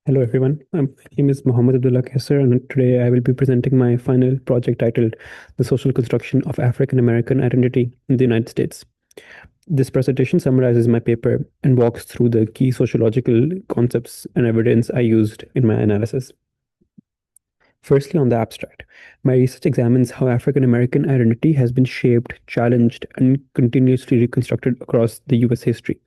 Hello everyone, my name is Mohammed Abdullah Kaisar, and today I will be presenting my final project titled The Social Construction of African American Identity in the United States. This presentation summarizes my paper and walks through the key sociological concepts and evidence I used in my analysis. Firstly, on the abstract, my research examines how African American identity has been shaped, challenged, and continuously reconstructed across the US history.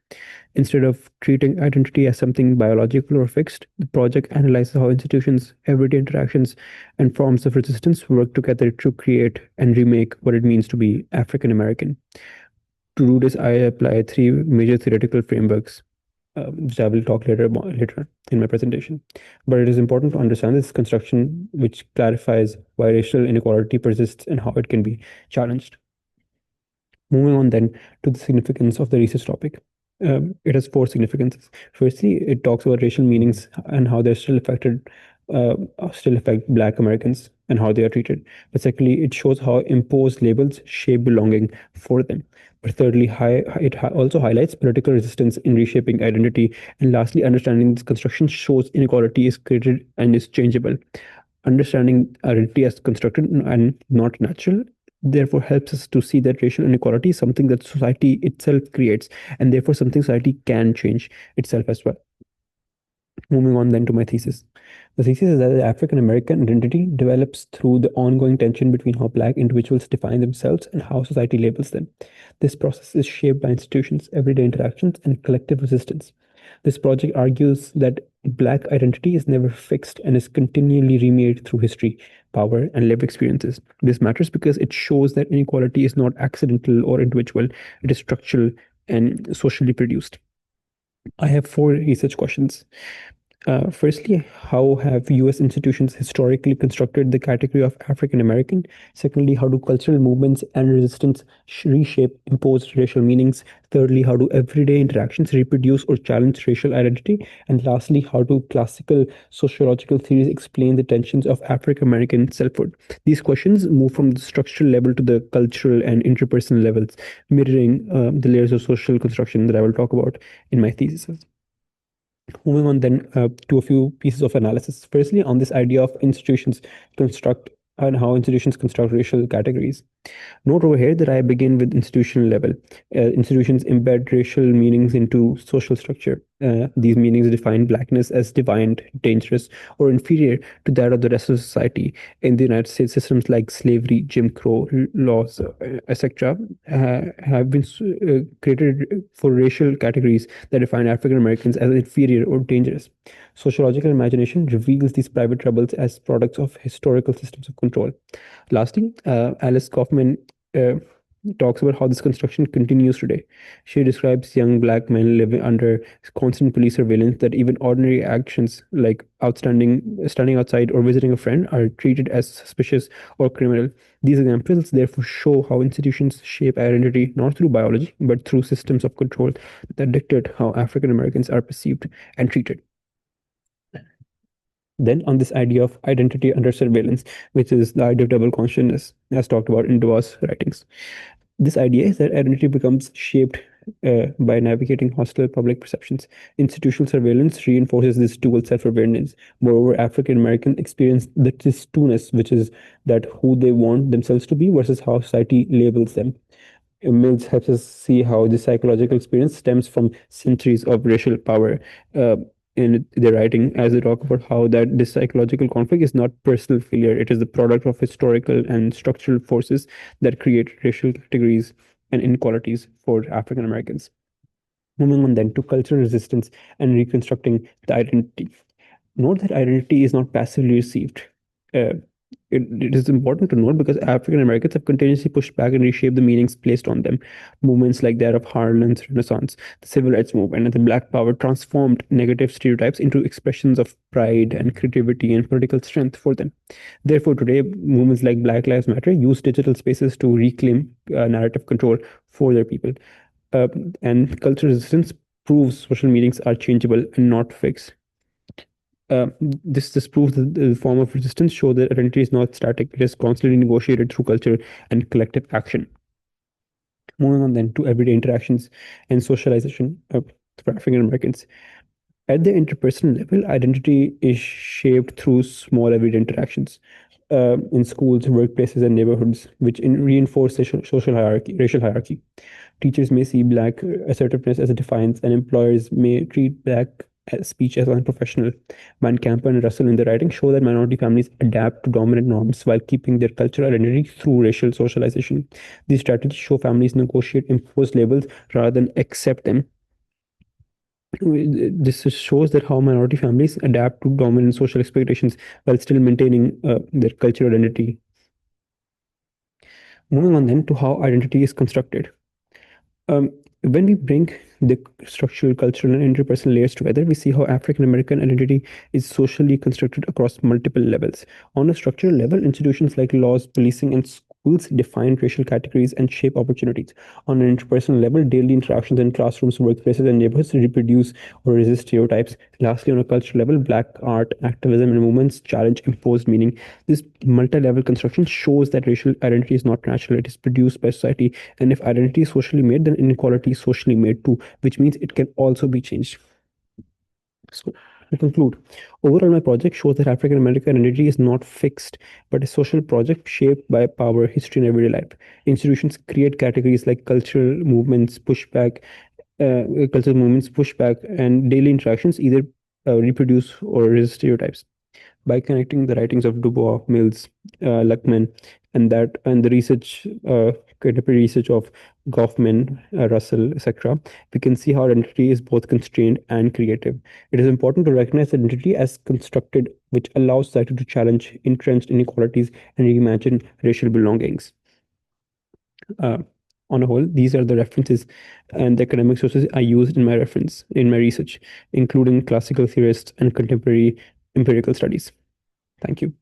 Instead of treating identity as something biological or fixed, the project analyzes how institutions, everyday interactions, and forms of resistance work together to create and remake what it means to be African American. To do this, I apply three major theoretical frameworks, which I will talk later in my presentation. But it is important to understand this construction, which clarifies why racial inequality persists and how it can be challenged. Moving on then to the significance of the research topic. It has four significances. Firstly, it talks about racial meanings and how they're still affect Black Americans and how they are treated. But secondly, it shows how imposed labels shape belonging for them. But thirdly, also highlights political resistance in reshaping identity. And lastly, understanding this construction shows inequality is created and is changeable. Understanding identity as constructed and not natural therefore helps us to see that racial inequality is something that society itself creates, and therefore something society can change itself as well. Moving on then to my thesis. The thesis is that the African American identity develops through the ongoing tension between how Black individuals define themselves and how society labels them. This process is shaped by institutions, everyday interactions, and collective resistance. This project argues that Black identity is never fixed and is continually remade through history, power, and lived experiences. This matters because it shows that inequality is not accidental or individual, it is structural and socially produced. I have four research questions. Firstly, how have US institutions historically constructed the category of African American? Secondly, how do cultural movements and resistance reshape imposed racial meanings? Thirdly, how do everyday interactions reproduce or challenge racial identity? And lastly, how do classical sociological theories explain the tensions of African American selfhood? These questions move from the structural level to the cultural and interpersonal levels, mirroring the layers of social construction that I will talk about in my thesis. Moving on then to a few pieces of analysis. Firstly, on this idea of institutions construct and how institutions construct racial categories. Note over here that I begin with institutional level. Institutions embed racial meanings into social structure. These meanings define blackness as divine, dangerous, or inferior to that of the rest of society. In the United States, systems like slavery, Jim Crow laws, etc., have been created for racial categories that define African Americans as inferior or dangerous. Sociological imagination reveals these private troubles as products of historical systems of control. Lastly, Alice Kaufman uh, talks about how this construction continues today. She describes young Black men living under constant police surveillance, that even ordinary actions like standing outside, or visiting a friend are treated as suspicious or criminal. These examples therefore show how institutions shape identity not through biology, but through systems of control that dictate how African Americans are perceived and treated. Then, on this idea of identity under surveillance, which is the idea of double consciousness, as talked about in Duas' writings. This idea is that identity becomes shaped by navigating hostile public perceptions. Institutional surveillance reinforces this dual self-awareness. Moreover, African Americans experience this two-ness, which is that who they want themselves to be versus how society labels them. Mills helps us see how this psychological experience stems from centuries of racial power. Uh, in their writing, as they talk about how that this psychological conflict is not personal failure, it is the product of historical and structural forces that create racial categories and inequalities for African Americans. Moving on then to cultural resistance and reconstructing the identity. Note that identity is not passively received. Uh, it is important to note because African Americans have continuously pushed back and reshaped the meanings placed on them. Movements like that of Harlem's Renaissance, the Civil Rights Movement, and the Black Power transformed negative stereotypes into expressions of pride and creativity and political strength for them. Therefore, today, movements like Black Lives Matter use digital spaces to reclaim narrative control for their people. Uh, and cultural resistance proves social meanings are changeable and not fixed. This proves that the form of resistance show that identity is not static; it is constantly negotiated through culture and collective action. Moving on then to everyday interactions and socialization for African Americans. At the interpersonal level, identity is shaped through small everyday interactions in schools, workplaces, and neighborhoods, which reinforce social hierarchy, racial hierarchy. Teachers may see Black assertiveness as a defiance, and employers may treat Black speech as unprofessional. Van Kampen and Russell in their writing show that minority families adapt to dominant norms while keeping their cultural identity through racial socialization. These strategies show families negotiate imposed labels rather than accept them. This shows that how minority families adapt to dominant social expectations while still maintaining their cultural identity. Moving on then to how identity is constructed. When we bring the structural, cultural, and interpersonal layers together, we see how African American identity is socially constructed across multiple levels. On a structural level, institutions like laws, policing, and schools define racial categories and shape opportunities. On an interpersonal level, daily interactions in classrooms, workplaces, and neighborhoods reproduce or resist stereotypes. Lastly, on a cultural level, Black art, activism, and movements challenge imposed meaning. This multi-level construction shows that racial identity is not natural; it is produced by society. And if identity is socially made, then inequality is socially made too, which means it can also be changed. So, to conclude, overall, my project shows that African American identity is not fixed, but a social project shaped by power, history, and everyday life. Institutions create categories like cultural movements, pushback, and daily interactions either reproduce or resist stereotypes. By connecting the writings of Du Bois, Mills, Luckman, and the contemporary research of Goffman, Russell, etc., we can see how identity is both constrained and creative. It is important to recognize identity as constructed, which allows society to challenge entrenched inequalities and reimagine racial belongings. Uh, on a whole, these are the references and the academic sources I used in my research, including classical theorists and contemporary empirical studies. Thank you.